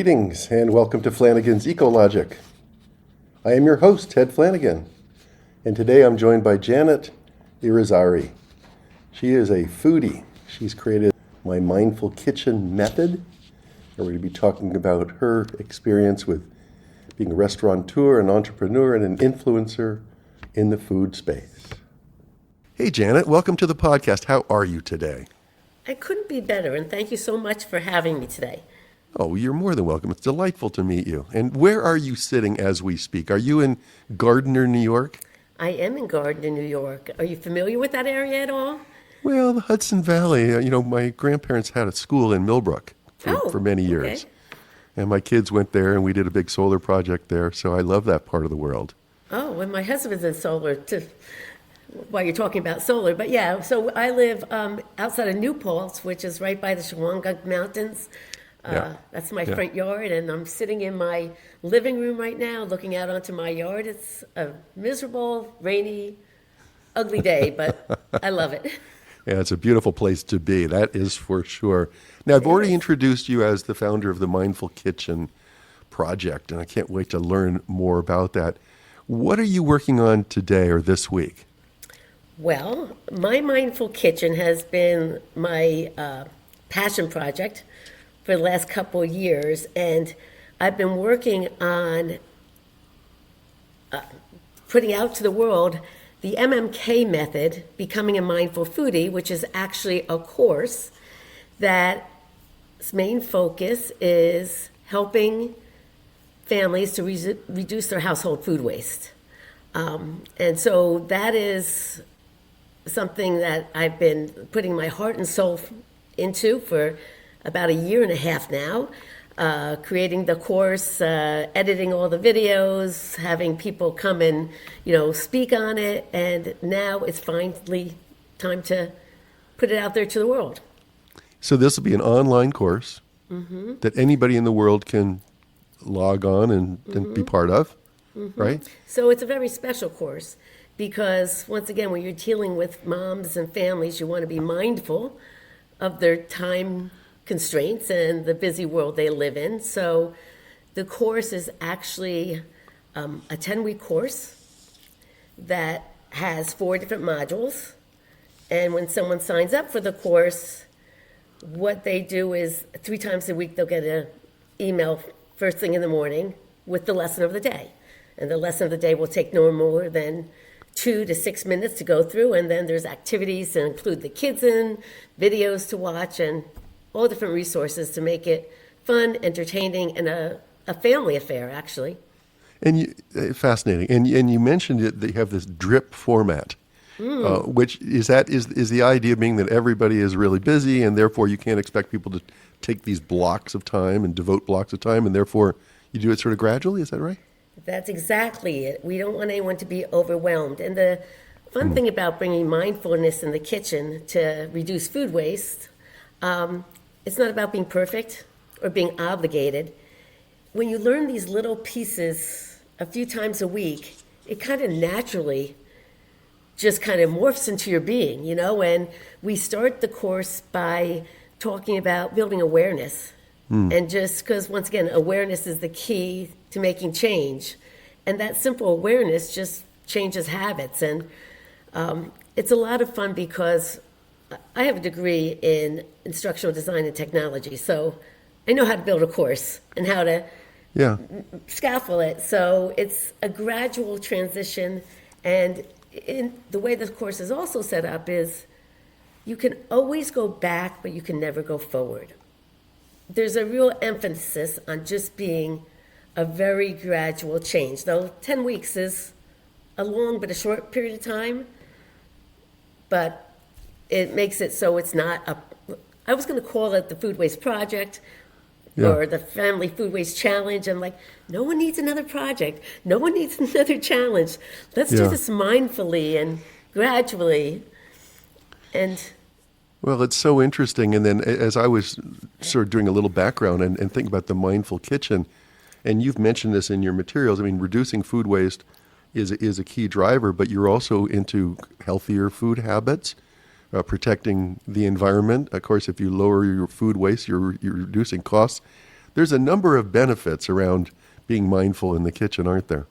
Greetings and welcome to Flanigan's Ecologic. I am your host, Ted Flanigan, and today I'm joined by Janet Irizarry. She is a foodie. She's created my Mindful Kitchen method, and we're going to be talking about her experience with being a restaurateur, an entrepreneur, and an influencer in the food space. Hey Janet, welcome to the podcast. How are you today? I couldn't be better, and thank you so much for having me today. Oh, you're more than welcome. It's delightful to meet you. And where are you sitting as we speak? Are you in Gardner, New York? I am in Gardner, New York. Are you familiar with that area at all? Well, the Hudson Valley. My grandparents had a school in Millbrook for many years. Okay. And my kids went there, and we did a big solar project there. So I love that part of the world. Oh, and my husband's in solar, too, while you're talking about solar. But yeah, so I live outside of New Paltz, which is right by the Shawangunk Mountains. That's my front yard, and I'm sitting in my living room right now looking out onto my yard. It's a miserable, rainy, ugly day, but I love it. Yeah, it's a beautiful place to be. That is for sure. Now, I've already introduced you as the founder of the Mindful Kitchen project, and I can't wait to learn more about that. What are you working on today or this week? Well, my Mindful Kitchen has been my passion project for the last couple of years, and I've been working on putting out to the world the MMK method, Becoming a Mindful Foodie, which is actually a course that its main focus is helping families to reduce their household food waste. And so that is something that I've been putting my heart and soul into for about a year and a half now, creating the course, editing all the videos, having people come and, speak on it. And now it's finally time to put it out there to the world. So this will be an online course that anybody in the world can log on and be part of, right? So it's a very special course because, once again, when you're dealing with moms and families, you want to be mindful of their time constraints and the busy world they live in. So the course is actually a 10-week course that has 4 different modules. And when someone signs up for the course, what they do is 3 times a week they'll get an email first thing in the morning with the lesson of the day. And the lesson of the day will take no more than 2 to 6 minutes to go through. And then there's activities to include the kids in, videos to watch, and all different resources to make it fun, entertaining, and a family affair, actually. And fascinating. And you mentioned that you have this drip format, which is the idea being that everybody is really busy, and therefore you can't expect people to take these blocks of time and devote blocks of time, and therefore you do it sort of gradually. Is that right? That's exactly it. We don't want anyone to be overwhelmed. And the fun thing about bringing mindfulness in the kitchen to reduce food waste, it's not about being perfect or being obligated. When you learn these little pieces a few times a week, it kind of naturally just kind of morphs into your being, and we start the course by talking about building awareness. And just because, once again, awareness is the key to making change. And that simple awareness just changes habits. And it's a lot of fun because I have a degree in instructional design and technology, so I know how to build a course and how to scaffold it. So it's a gradual transition, and in the way this course is also set up is you can always go back, but you can never go forward. There's a real emphasis on just being a very gradual change, though 10 weeks is a long but a short period of time, but it makes it so it's not I was going to call it the Food Waste Project or the Family Food Waste Challenge. I'm like, no one needs another project. No one needs another challenge. Let's do this mindfully and gradually. Well, it's so interesting. And then as I was sort of doing a little background and thinking about the Mindful Kitchen, and you've mentioned this in your materials, reducing food waste is a key driver, but you're also into healthier food habits, protecting the environment. Of course, if you lower your food waste, you're reducing costs. there's a number of benefits around being mindful in the kitchen, aren't there?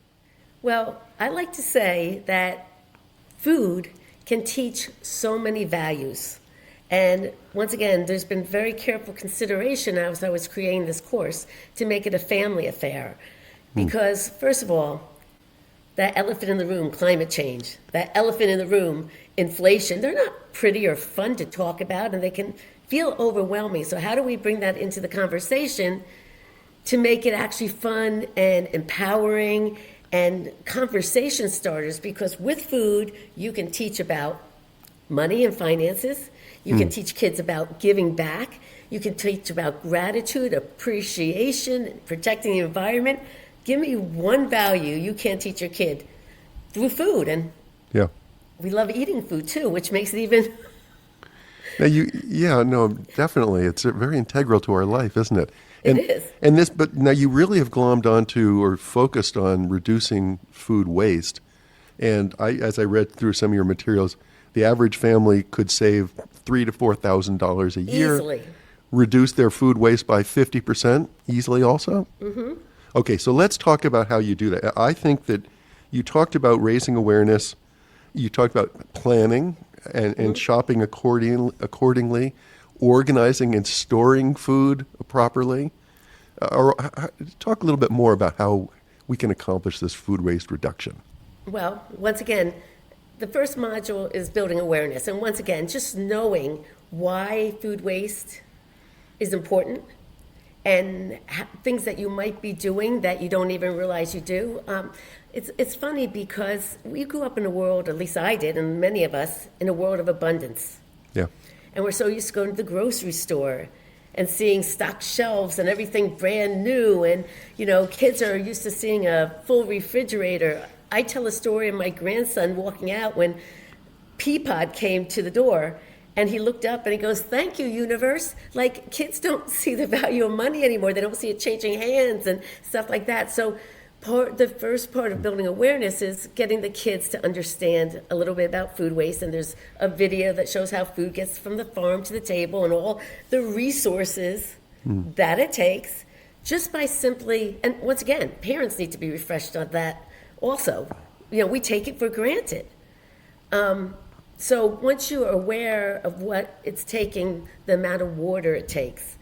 Well, I like to say that food can teach so many values. And once again, there's been very careful consideration as I was creating this course to make it a family affair. Because, first of all, that elephant in the room, climate change, that elephant in the room, inflation, they're not pretty or fun to talk about, and they can feel overwhelming. So how do we bring that into the conversation to make it actually fun and empowering and conversation starters? Because with food, you can teach about money and finances. You can teach kids about giving back. You can teach about gratitude, appreciation, protecting the environment. Give me one value you can't teach your kid through food. And Yeah. we love eating food too, which makes it even... Now, definitely. It's very integral to our life, isn't it? It is. But now you really have glommed onto or focused on reducing food waste. And as I read through some of your materials, the average family could save $3,000 to $4,000 a year. Easily. Reduce their food waste by 50% easily also? Mm-hmm. Okay, so let's talk about how you do that. I think that you talked about raising awareness. You talked about planning and shopping accordingly, organizing and storing food properly. Talk a little bit more about how we can accomplish this food waste reduction. Well, once again, the first module is building awareness. And once again, just knowing why food waste is important and things that you might be doing that you don't even realize you do. It's funny because we grew up in a world, at least I did, and many of us, in a world of abundance. Yeah. And we're so used to going to the grocery store and seeing stocked shelves and everything brand new. And, kids are used to seeing a full refrigerator. I tell a story of my grandson walking out when Peapod came to the door, and he looked up and he goes, "Thank you, universe." Like, kids don't see the value of money anymore. They don't see it changing hands and stuff like that. So the first part of building awareness is getting the kids to understand a little bit about food waste. And there's a video that shows how food gets from the farm to the table and all the resources that it takes just by simply, and once again, parents need to be refreshed on that also. We take it for granted. So once you're aware of what it's taking, the amount of water it takes,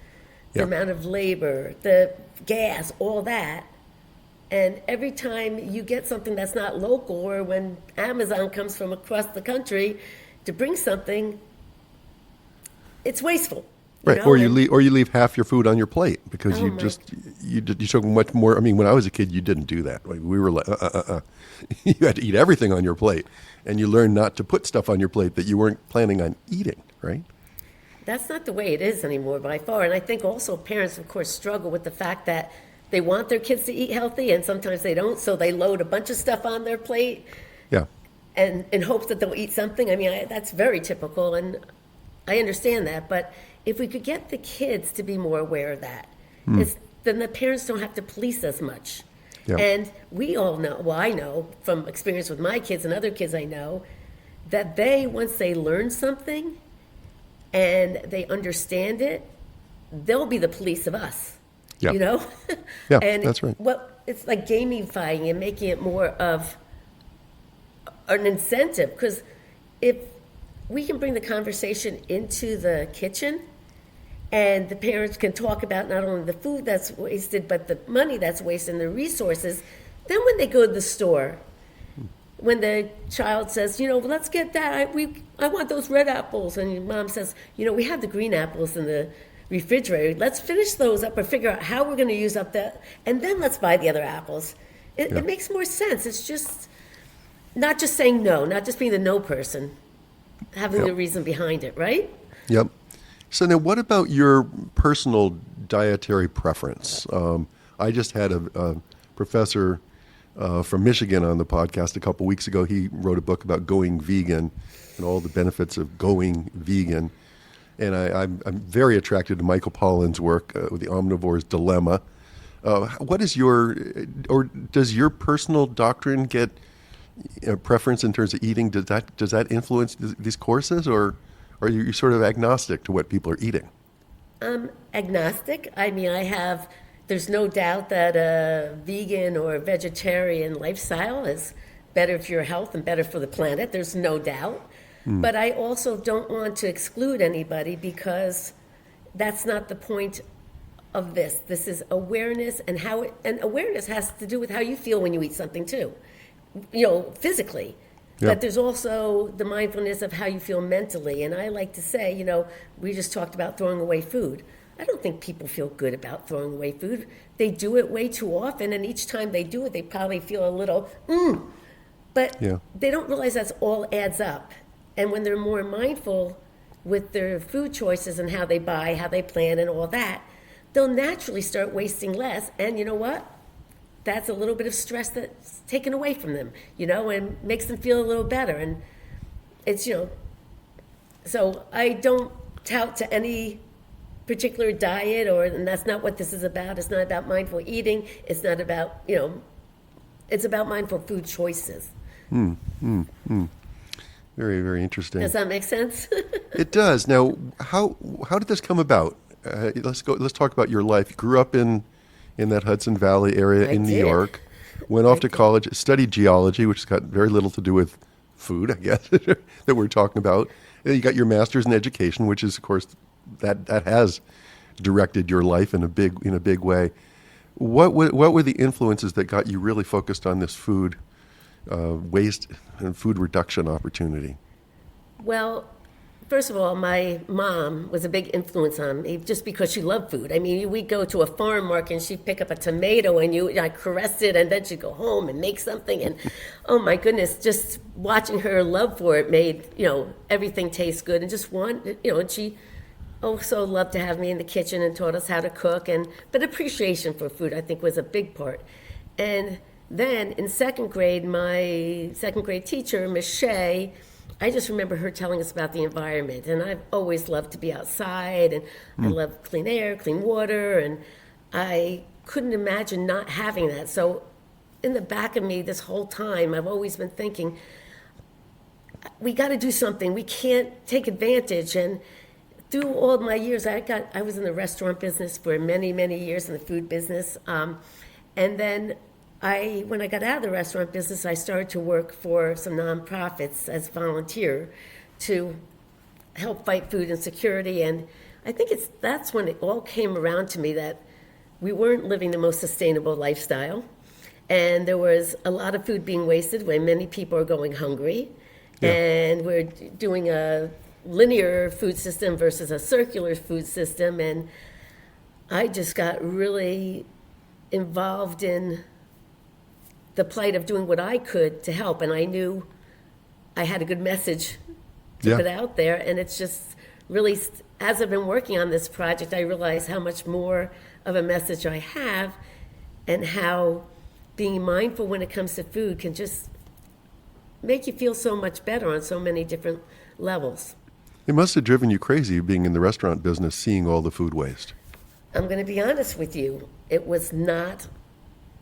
the amount of labor, the gas, all that, and every time you get something that's not local, or when Amazon comes from across the country to bring something, it's wasteful. Right, or you leave half your food on your plate because you took much more. I mean, when I was a kid, you didn't do that. Like, we were like, you had to eat everything on your plate, and you learned not to put stuff on your plate that you weren't planning on eating. Right? That's not the way it is anymore by far. And I think also parents, of course, struggle with the fact that they want their kids to eat healthy, and sometimes they don't, so they load a bunch of stuff on their plate. Yeah. And in hopes that they'll eat something. I mean, that's very typical, and I understand that, but if we could get the kids to be more aware of that, then the parents don't have to police as much. Yeah. And we all know, well, I know from experience with my kids and other kids I know, that once they learn something and they understand it, they'll be the police of us. Yeah. Yeah, and that's right. It's like gamifying and making it more of an incentive, because if we can bring the conversation into the kitchen and the parents can talk about not only the food that's wasted, but the money that's wasted and the resources, then when they go to the store, when the child says, let's get that, I want those red apples, and your mom says, we have the green apples in the refrigerator, let's finish those up or figure out how we're going to use up that, and then let's buy the other apples. It makes more sense. It's just not just saying no, not just being the no person, having the reason behind it, right? Yep. So now what about your personal dietary preference? I just had a professor from Michigan on the podcast a couple weeks ago. He wrote a book about going vegan and all the benefits of going vegan. And I'm very attracted to Michael Pollan's work with the Omnivore's Dilemma. What is does your personal doctrine get preference in terms of eating? Does that influence these courses, or are you sort of agnostic to what people are eating? I'm agnostic. I mean, I have There's no doubt that a vegan or vegetarian lifestyle is better for your health and better for the planet. There's no doubt. But I also don't want to exclude anybody because that's not the point of this. This is awareness, and and awareness has to do with how you feel when you eat something too, physically. Yeah. But there's also the mindfulness of how you feel mentally. And I like to say, we just talked about throwing away food. I don't think people feel good about throwing away food. They do it way too often, and each time they do it, they probably feel a little, But they don't realize that's all adds up. And when they're more mindful with their food choices and how they buy, how they plan, and all that, they'll naturally start wasting less. And you know what? That's a little bit of stress that's taken away from them, and makes them feel a little better. And it's, so I don't tout to any particular diet, and that's not what this is about. It's not about mindful eating. It's not about, it's about mindful food choices. Very, very interesting. Does that make sense? It does. Now, how did this come about? Let's talk about your life. You grew up in that Hudson Valley area in New York. Went off to college, studied geology, which has got very little to do with food, I guess, that we're talking about. And you got your master's in education, which is, of course, that has directed your life in a big way. What were the influences that got you really focused on this food waste and food reduction opportunity? Well, first of all, my mom was a big influence on me just because she loved food. I mean, we'd go to a farm market and she'd pick up a tomato and I caressed it, and then she'd go home and make something. And oh my goodness, just watching her love for it made, everything taste good, and just and she also loved to have me in the kitchen and taught us how to cook. But appreciation for food, I think, was a big part. And then in second grade, my second grade teacher, Miss Shea, I just remember her telling us about the environment. And I've always loved to be outside, and I love clean air, clean water, and I couldn't imagine not having that. So in the back of me this whole time, I've always been thinking, we got to do something. We can't take advantage. And through all of my years, I was in the restaurant business for many, many years, in the food business. And then when I got out of the restaurant business, I started to work for some nonprofits as volunteer to help fight food insecurity. And I think that's when it all came around to me that we weren't living the most sustainable lifestyle. And there was a lot of food being wasted when many people are going hungry. Yeah. And we're doing a linear food system versus a circular food system. And I just got really involved in the plight of doing what I could to help. And I knew I had a good message to put out there. And it's just really, as I've been working on this project, I realize how much more of a message I have, and how being mindful when it comes to food can just make you feel so much better on so many different levels. It must have driven you crazy being in the restaurant business, seeing all the food waste. I'm going to be honest with you. It was not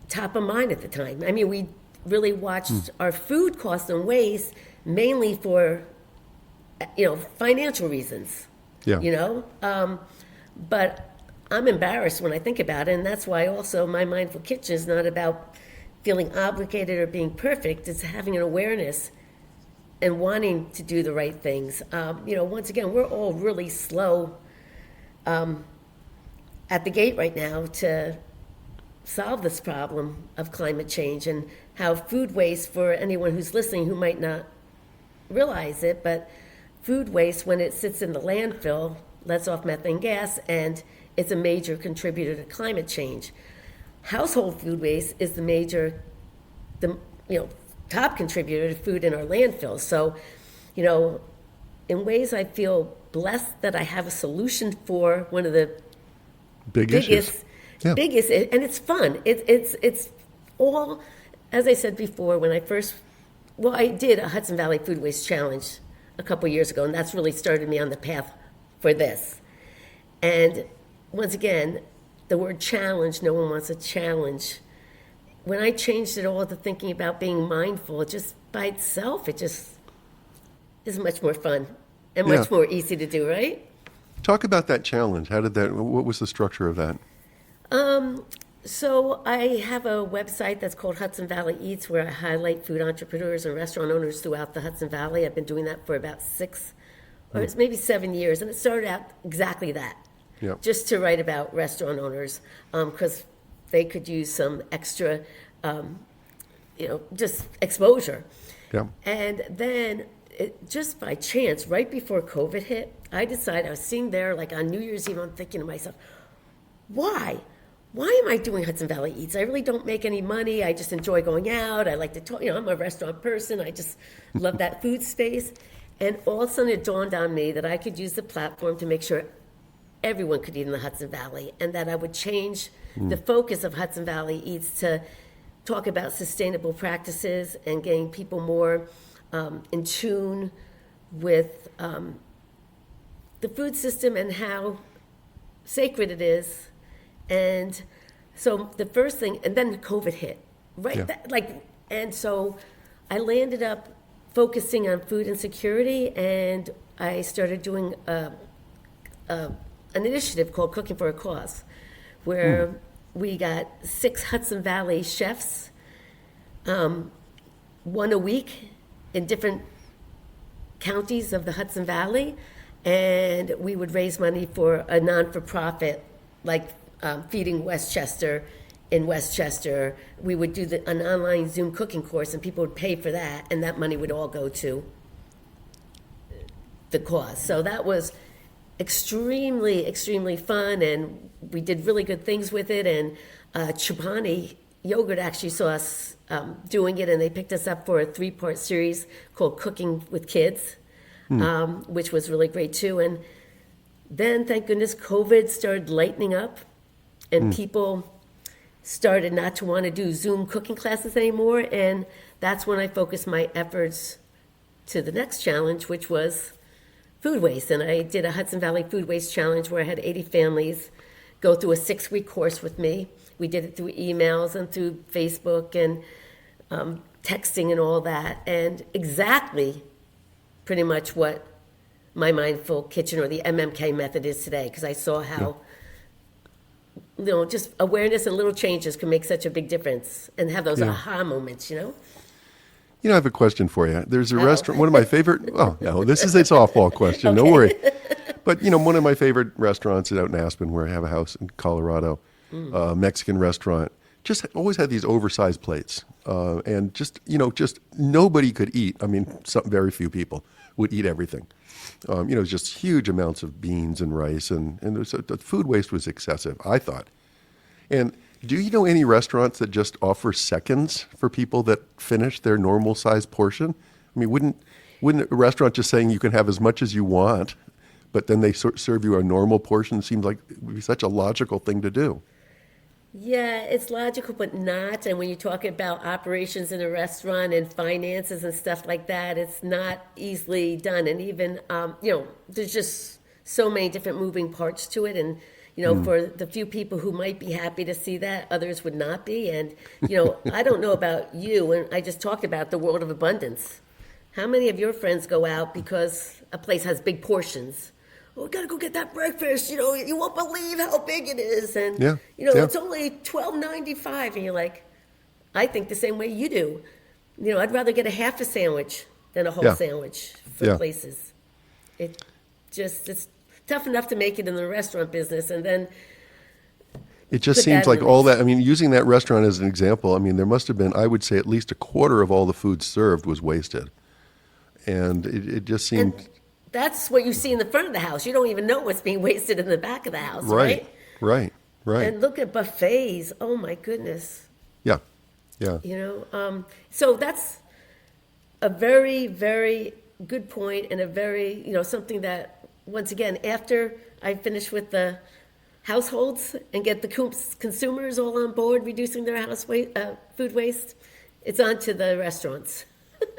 top of mind at the time. I mean, we really watched our food costs and waste mainly for, financial reasons. Yeah. But I'm embarrassed when I think about it, and that's why also my Mindful Kitchen is not about feeling obligated or being perfect. It's having an awareness and wanting to do the right things. Once again, we're all really slow at the gate right now to solve this problem of climate change, and how food waste, for anyone who's listening who might not realize it, but food waste, when it sits in the landfill, lets off methane gas, and it's a major contributor to climate change. Household food waste is the top contributor to food in our landfills. So, in ways I feel blessed that I have a solution for one of the biggest, and it's fun. It's all, as I said before, when I did a Hudson Valley Food Waste Challenge a couple years ago, and that's really started me on the path for this. And once again, the word challenge, no one wants a challenge. When I changed it all to thinking about being mindful, just by itself, it just is much more fun and much more easy to do, right? Talk about that challenge. What was the structure of that? So I have a website that's called Hudson Valley Eats, where I highlight food entrepreneurs and restaurant owners throughout the Hudson Valley. I've been doing that for about 6 or it's maybe 7 years, and it started out exactly that, Yep. just to write about restaurant owners, because they could use some extra, just exposure. Yeah. And then, just by chance, right before COVID hit, I decided, I was sitting there like on New Year's Eve, I'm thinking to myself, why? Why am I doing Hudson Valley Eats? I really don't make any money. I just enjoy going out. I like to talk, I'm a restaurant person. I just love that food space. And all of a sudden it dawned on me that I could use the platform to make sure everyone could eat in the Hudson Valley, and that I would change the focus of Hudson Valley Eats to talk about sustainable practices and getting people more in tune with the food system and how sacred it is. And so the first thing, and then COVID hit, right? Yeah. And so I landed up focusing on food insecurity, and I started doing an initiative called Cooking for a Cause, where we got 6 Hudson Valley chefs, one a week in different counties of the Hudson Valley, and we would raise money for a non-for-profit, like Feeding Westchester in Westchester. We would do an online Zoom cooking course, and people would pay for that, and that money would all go to the cause. So that was extremely, extremely fun, and we did really good things with it. And Chobani Yogurt actually saw us doing it, and they picked us up for a 3-part series called Cooking with Kids, which was really great too. And then, thank goodness, COVID started lightening up, and people started not to want to do Zoom cooking classes anymore. And that's when I focused my efforts to the next challenge, which was food waste. And I did a Hudson Valley Food Waste Challenge where I had 80 families go through a 6-week course with me. We did it through emails and through Facebook and texting and all that. And exactly pretty much what my Mindful Kitchen, or the MMK method, is today, because I saw how just awareness and little changes can make such a big difference, and have those aha moments. I have a question for you. There's a restaurant, one of my favorite, oh, no, this is a softball question, don't worry. But, one of my favorite restaurants is out in Aspen, where I have a house in Colorado, Mexican restaurant, just always had these oversized plates. And just nobody could eat. I mean, very few people would eat everything. Just huge amounts of beans and rice, and the food waste was excessive, I thought. And do you know any restaurants that just offer seconds for people that finish their normal size portion? I mean, wouldn't a restaurant just saying you can have as much as you want, but then they serve you a normal portion, seems like it would be such a logical thing to do? Yeah, it's logical, but not. And when you talk about operations in a restaurant and finances and stuff like that, it's not easily done. And even, there's just so many different moving parts to it. And, for the few people who might be happy to see that, others would not be. And, I don't know about you, and I just talked about the world of abundance. How many of your friends go out because a place has big portions? Oh, we gotta go get that breakfast. You won't believe how big it is, and it's only $12.95. And you're like, I think the same way you do. I'd rather get a half a sandwich than a whole sandwich for places. It's tough enough to make it in the restaurant business, and then it just seems like all that. I mean, using that restaurant as an example, I mean, there must have been, I would say, at least a quarter of all the food served was wasted, and it just seemed. And that's what you see in the front of the house. You don't even know what's being wasted in the back of the house, right? Right. And look at buffets. Oh, my goodness. Yeah. So that's a very, very good point, and a very, something that, once again, after I finish with the households and get the consumers all on board reducing their food waste, it's on to the restaurants.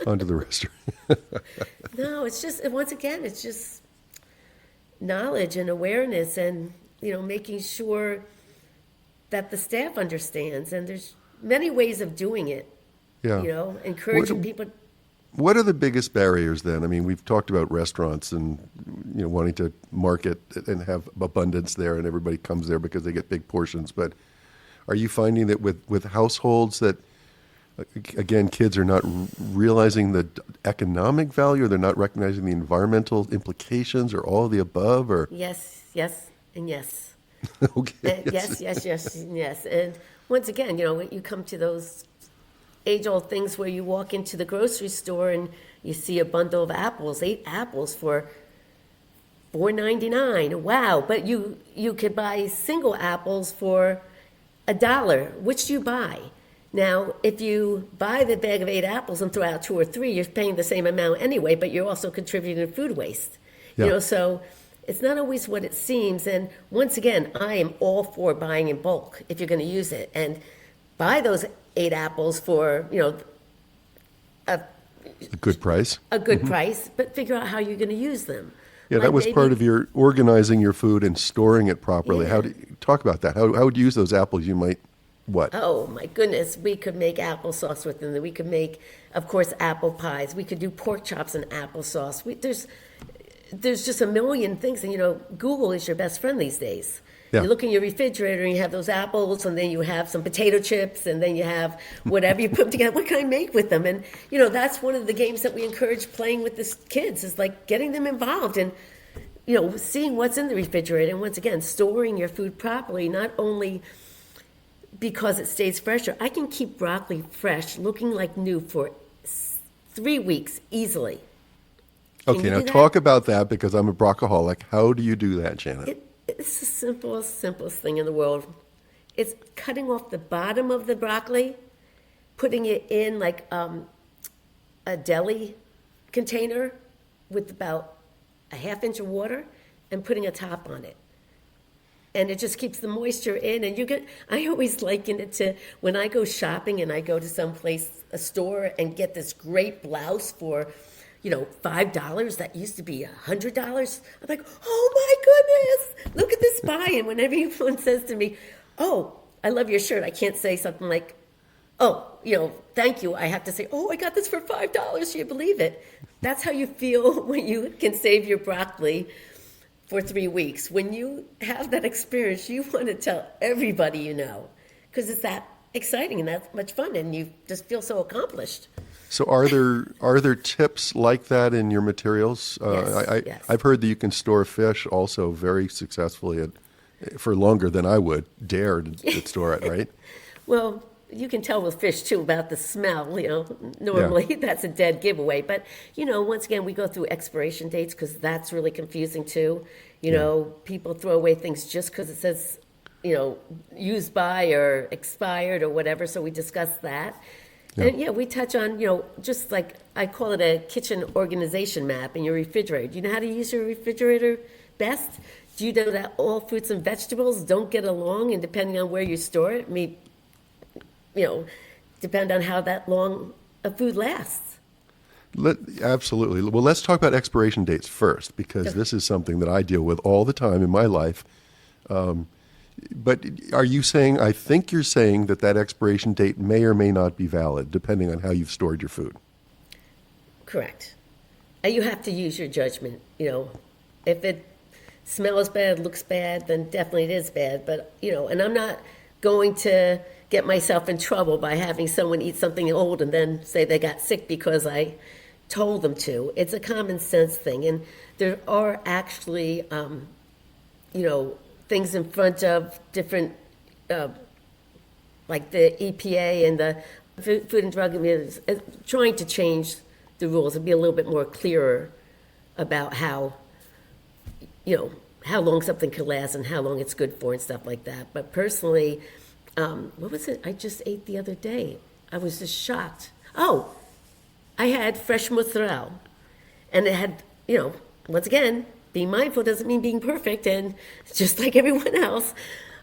Onto the restaurant. No, it's just, once again, it's just knowledge and awareness, and, making sure that the staff understands. And there's many ways of doing it, Yeah. encouraging people. What are the biggest barriers then? I mean, we've talked about restaurants and wanting to market and have abundance there, and everybody comes there because they get big portions. But are you finding that with households that, again, kids are not realizing the economic value, or they're not recognizing the environmental implications, or all of the above? Or Yes, yes, and yes. okay, Yes, and yes. And once again, when you come to those age-old things where you walk into the grocery store and you see a bundle of apples, 8 apples for $4.99. Wow! But you could buy single apples for $1. Which do you buy? Now, if you buy the bag of 8 apples and throw out 2 or 3, you're paying the same amount anyway, but you're also contributing to food waste. Yeah. So it's not always what it seems. And once again, I am all for buying in bulk if you're going to use it, and buy those 8 apples for a good price. A good price, but figure out how you're going to use them. Yeah, Like that was maybe- part of your organizing your food and storing it properly. Yeah. How do you talk about that? How would you use those apples? You might what? Oh my goodness, we could make applesauce with them. We could make, of course, apple pies. We could do pork chops and applesauce. There's just a million things, and Google is your best friend these days. Yeah. You look in your refrigerator and you have those apples, and then you have some potato chips, and then you have whatever you put them together. What can I make with them? And that's one of the games that we encourage playing with the kids, is like getting them involved and seeing what's in the refrigerator. And once again, storing your food properly, not only because it stays fresher. I can keep broccoli fresh, looking like new for 3 weeks easily. Can Okay, you now do that? talk about that, because I'm a brockaholic. How do you do that, Janet? It's the simplest thing in the world. It's cutting off the bottom of the broccoli, putting it in like a deli container with about a ½ inch of water, and putting a top on it. And it just keeps the moisture in. And I always liken it to when I go shopping and I go to a store, and get this great blouse for $5 that used to be $100. I'm like, oh my goodness, look at this buy. And whenever anyone says to me, oh, I love your shirt, I can't say something like, oh, thank you. I have to say, oh, I got this for $5. Do you believe it? That's how you feel when you can save your broccoli for 3 weeks. When you have that experience, you want to tell everybody because it's that exciting and that much fun, and you just feel so accomplished. So are there tips like that in your materials? Yes. I've heard that you can store fish also very successfully for longer than I would dare to store it, right? Well, you can tell with fish too about the smell. Normally that's a dead giveaway. But once again, we go through expiration dates because that's really confusing too. People throw away things just because it says, used by or expired or whatever. So we discuss that. Yeah. And we touch on, just like I call it a kitchen organization map in your refrigerator. Do you know how to use your refrigerator best? Do you know that all fruits and vegetables don't get along, and depending on where you store it, depend on how that long a food lasts? Absolutely. Well, let's talk about expiration dates first, because this is something that I deal with all the time in my life. But are you saying, I think you're saying that expiration date may or may not be valid, depending on how you've stored your food? Correct. And you have to use your judgment. If it smells bad, looks bad, then definitely it is bad. But, and I'm not going to get myself in trouble by having someone eat something old and then say they got sick because I told them to. It's a common sense thing. And there are actually, things in front of different, like the EPA and the Food and Drug Administration, trying to change the rules and be a little bit more clearer about how long something can last and how long it's good for and stuff like that. But personally, what was it I just ate the other day? I was just shocked. Oh, I had fresh mozzarella, and it had, once again, being mindful doesn't mean being perfect, and just like everyone else,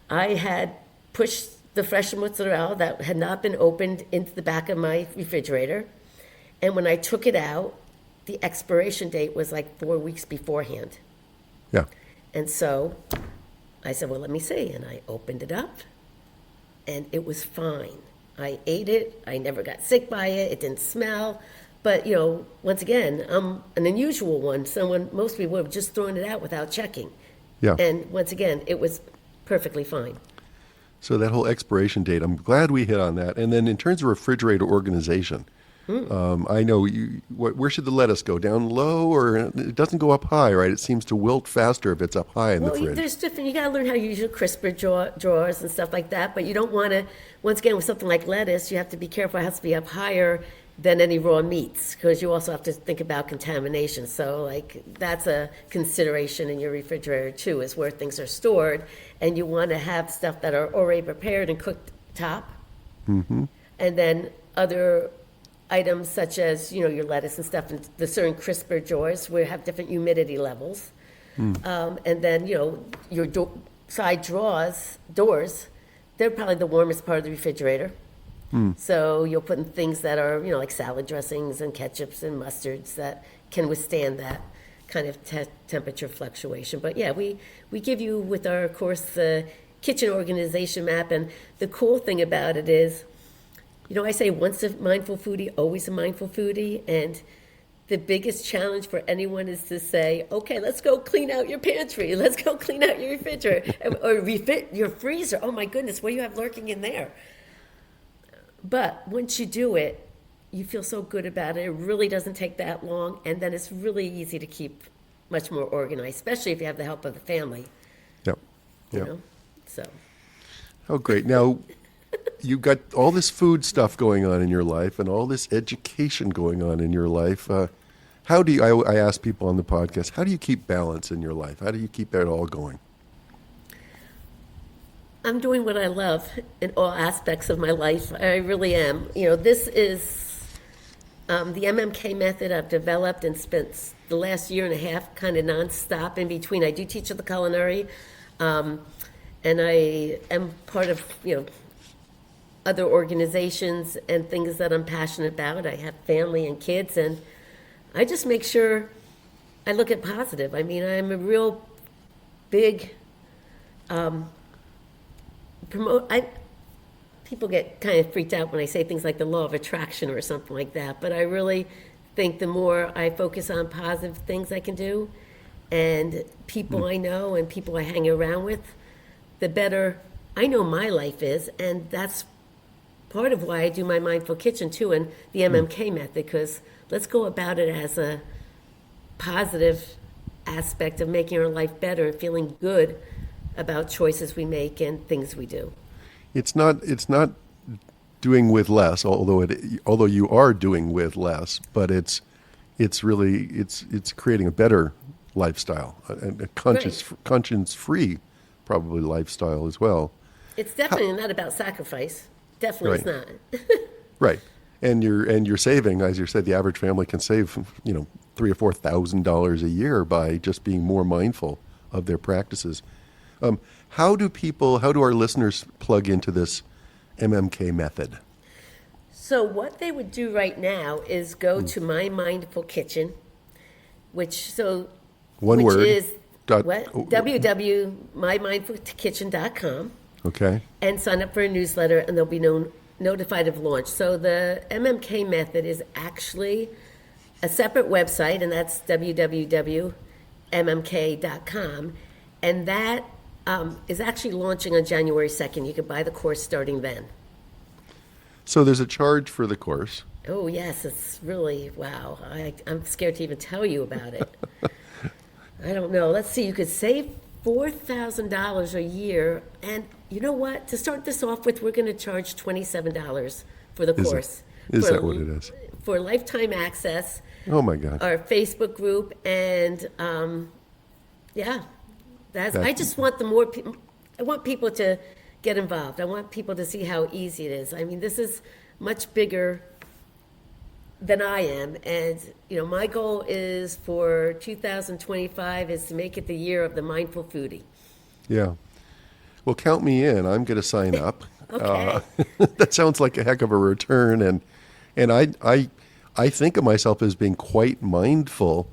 I had pushed the fresh mozzarella that had not been opened into the back of my refrigerator, and when I took it out, the expiration date was like 4 weeks beforehand. Yeah. And so I said, well, let me see, and I opened it up, and it was fine. I ate it. I never got sick by it. It didn't smell. But, once again, I'm an unusual one. Most people have just thrown it out without checking. Yeah. And once again, it was perfectly fine. So that whole expiration date, I'm glad we hit on that. And then in terms of refrigerator organization, I know where should the lettuce go? Down low, or it doesn't go up high, right? It seems to wilt faster if it's up high in the fridge. There's different. You got to learn how to use your crisper drawers and stuff like that. But you don't want to. Once again, with something like lettuce, you have to be careful. It has to be up higher than any raw meats, because you also have to think about contamination. So, that's a consideration in your refrigerator too, is where things are stored, and you want to have stuff that are already prepared and cooked top, and then other items such as your lettuce and stuff, and the certain crisper drawers where you have different humidity levels, and then your side doors, they're probably the warmest part of the refrigerator. So you'll put in things that are like salad dressings and ketchups and mustards that can withstand that kind of temperature fluctuation. But yeah, we give you with our course the kitchen organization map, and the cool thing about it is, I say once a mindful foodie, always a mindful foodie, and the biggest challenge for anyone is to say, okay, let's go clean out your pantry, let's go clean out your refrigerator, or refit your freezer. Oh my goodness, what do you have lurking in there? But once you do it, you feel so good about it. It really doesn't take that long, and then it's really easy to keep much more organized, especially if you have the help of the family. Yep. So. Oh, great. Now, you got all this food stuff going on in your life and all this education going on in your life. How do you, I ask people on the podcast, how do you keep balance in your life? How do you keep it all going? I'm doing what I love in all aspects of my life. I really am. This is the MMK method I've developed and spent the last year and a half kind of nonstop in between. I do teach at the culinary, and I am part of, other organizations and things that I'm passionate about. I have family and kids, and I just make sure I look at positive. I mean, I'm a real big people get kind of freaked out when I say things like the law of attraction or something like that, but I really think the more I focus on positive things I can do, and people I know and people I hang around with, the better I know my life is. And that's part of why I do my Mindful Kitchen too, and the MMK method, because let's go about it as a positive aspect of making our life better and feeling good about choices we make and things we do. It's not doing with less, although you are doing with less, but it's creating a better lifestyle, a conscience-free probably lifestyle as well. It's definitely not about sacrifice. Definitely it's not. Right. And you're saving, as you said, the average family can save, $3,000 or $4,000 a year by just being more mindful of their practices. How do our listeners plug into this MMK method? So what they would do right now is go to My Mindful Kitchen, which is www.mymindfulkitchen.com. Okay. And sign up for a newsletter, and they'll be notified of launch. So the MMK method is actually a separate website, and that's www.mmk.com. And that is actually launching on January 2nd. You can buy the course starting then. So there's a charge for the course. Oh, yes. It's really, wow. I'm scared to even tell you about it. I don't know. Let's see. You could save $4,000 a year. And you know what? To start this off with, we're going to charge $27 for the course. Is that what it is? For lifetime access. Oh, my God. Our Facebook group. And, I just want I want people to get involved. I want people to see how easy it is. I mean, this is much bigger than I am. And, my goal is for 2025 is to make it the year of the mindful foodie. Yeah. Well, count me in. I'm going to sign up. Okay. That sounds like a heck of a return. And I think of myself as being quite mindful,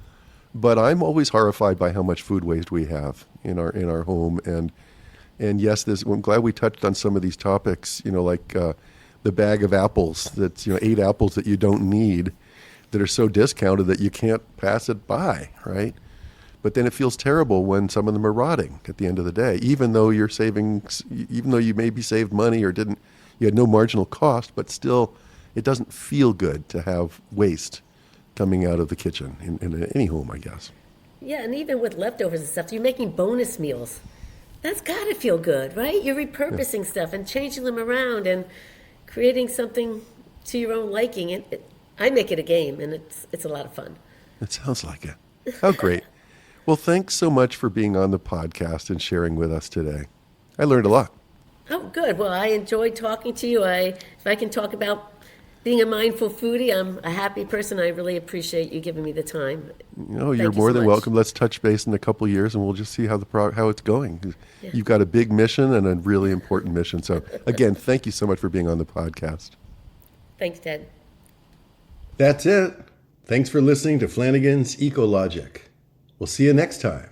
but I'm always horrified by how much food waste we have in our home. And yes, I'm glad we touched on some of these topics, like the bag of apples that's 8 apples that you don't need. that are so discounted that you can't pass it by, right? But then it feels terrible when some of them are rotting at the end of the day, even though even though you maybe saved money or you had no marginal cost, but still it doesn't feel good to have waste coming out of the kitchen in any home, I guess. Yeah, and even with leftovers and stuff, you're making bonus meals. That's got to feel good, right? You're repurposing stuff and changing them around and creating something to your own liking. And I make it a game, and it's a lot of fun. It sounds like it. How great. Well, thanks so much for being on the podcast and sharing with us today. I learned a lot. Oh, good. Well, I enjoyed talking to you. If I can talk about being a mindful foodie, I'm a happy person. I really appreciate you giving me the time. No, you're more than welcome. Let's touch base in a couple of years, and we'll just see how it's going. Yeah. You've got a big mission and a really important mission. So, again, thank you so much for being on the podcast. Thanks, Ted. That's it. Thanks for listening to Flanigan's Ecologic. We'll see you next time.